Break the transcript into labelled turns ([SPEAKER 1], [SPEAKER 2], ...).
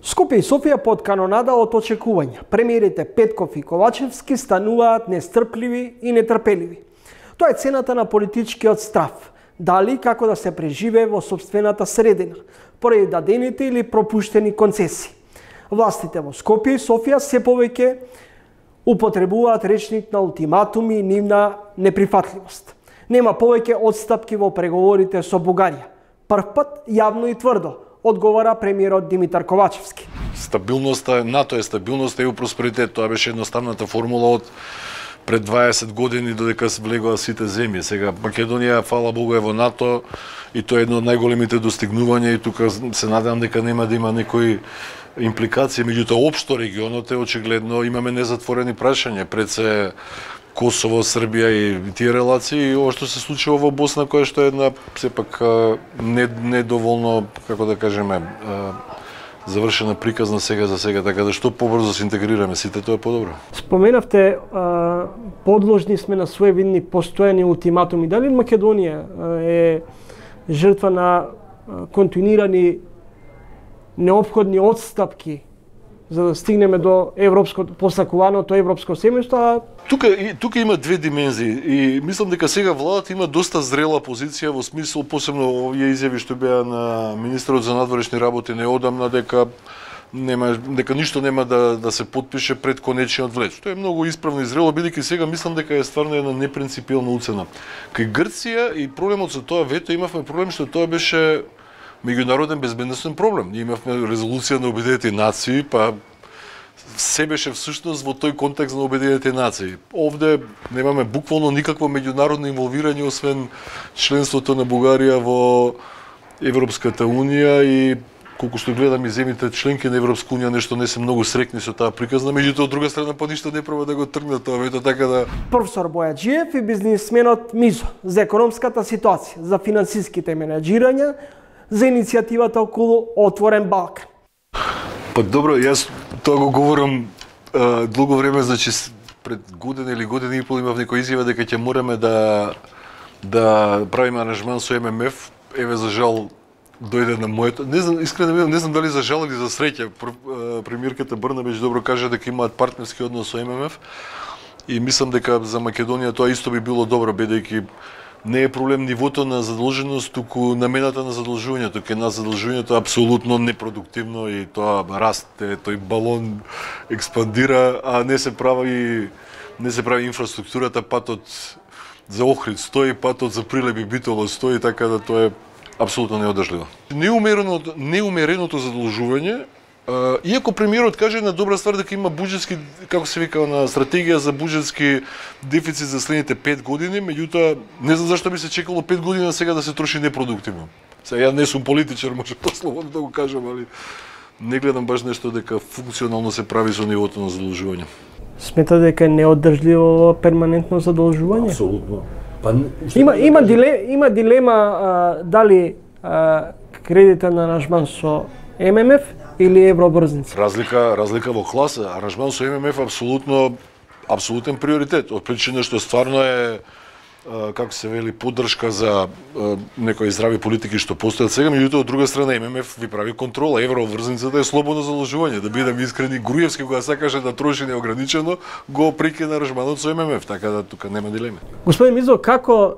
[SPEAKER 1] Скопје и Софија под канонада од очекувања. Премиерите Петков и Ковачевски стануваат нестрпливи и нетрпеливи. Тоа е цената на политичкиот страв. Дали како да се преживее во сопствената средина, поради дадените или пропуштени концесии. Властите во Скопје и Софија се повеќе употребуваат речник на ултиматуми и нивна неприфатливост. Нема повеќе одстапки во преговорите со Бугарија. Првпат јавно и тврдо одговара премиерот Димитар Ковачевски.
[SPEAKER 2] Стабилноста, НАТО е стабилноста и просперитет. Тоа беше едноставната формула од пред 20 години додека се влегоа сите земји. Сега Македонија, фала Богу, е во НАТО и тоа е едно од најголемите достигнувања и тука се надевам дека нема да има некои импликации, меѓутоа општо регионот е очигледно имаме незатворени прашања пред се Косово, Србија и тие релации и ова што се случува во Босна, која што е една сепак недоволно, како да кажеме, завршена приказна сега за сега, така да што побрзо се интегрираме сите, тоа е подобро.
[SPEAKER 1] Споменавте подложни сме на своевидни постојани ултиматуми. Дали Македонија е жртва на континуирани неопходни одстапки за да стигнеме до посакуваното европско семејство?
[SPEAKER 2] Тука има две димензии и мислам дека сега владата има доста зрела позиција во смисол, посебно овие изјави што беа на министерот за надворешни работи неодамна дека ништо нема да се потпише пред конечниот влез. Тоа е многу исправно и зрело, бидејќи сега мислам дека е стварно една непринципиелна уцена. Кај Грција и проблемот со тоа вето имавме проблем што тоа беше меѓународен безбедносен проблем. Ние имавме резолуција на Обединетите нации, па се беше всушност во тој контекст на Обединетите нации. Овде немаме буквално никакво меѓународно инволвирање освен членството на Бугарија во Европската унија и колку што гледам и земјите членки на Европска унија нешто не се многу срекни со таа приказна, меѓутоа од друга страна па ништо не проба да го тргнат тоа вето, така да.
[SPEAKER 1] Професор Бојаджиев и бизнисменот Мизо за економската ситуација, за финансиските менеджирања, за иницијативата околу Отворен Балкан.
[SPEAKER 2] Па добро, јас тоа го говорам долго време, значи пред година или година и пол имав некоја изјава дека ќе мораме да правиме аранжман со ММФ. Еве за жал дојде на моето. Не знам, искрено не знам дали за жал или за среќа. Премиерката Брнабич добро кажа дека имаат партнерски однос со ММФ и мислам дека за Македонија тоа исто би било добро, бидејќи не е проблем нивото на задолженост, туку намената на задолжувањето. Кај нас задолжувањето е апсолутно непродуктивно и тоа расте, тој балон експандира, а не се прави инфраструктурата, патот за Охрид стои, патот за Прилеп и Битола стои, така да тоа е апсолутно неодржливо. Неумереното задолжување, иако премиерот каже на добра ствар дека има буџетски, како се вика, на стратегија за буџетски дефицит за следните 5 години, меѓутоа не знам зашто би се чекало 5 години сега да се троши непродуктивно. Сега ја не сум политичар, може тоа слободно да го кажам, али не гледам баш нешто дека функционално се прави со нивото на задолжување.
[SPEAKER 1] Смета дека е неодржливо перманентно задолжување?
[SPEAKER 2] Апсолутно.
[SPEAKER 1] Има дилема дали кредитен аранжман со ММФ или евробрзница.
[SPEAKER 2] Разлика во класа. Аранжман со ММФ апсолутен приоритет. Од причина што стварно е, како се вели, поддршка за некои здрави политики што постојат сега, меѓутоа од друга страна ММФ ви прави контрола. Евроврзницата е слободно задолжување. Да бидам искрени, Груевски кога сакаше да троши неограничено, го прекина аранжманот со ММФ, така да тука нема дилема.
[SPEAKER 1] Господин Мизо, како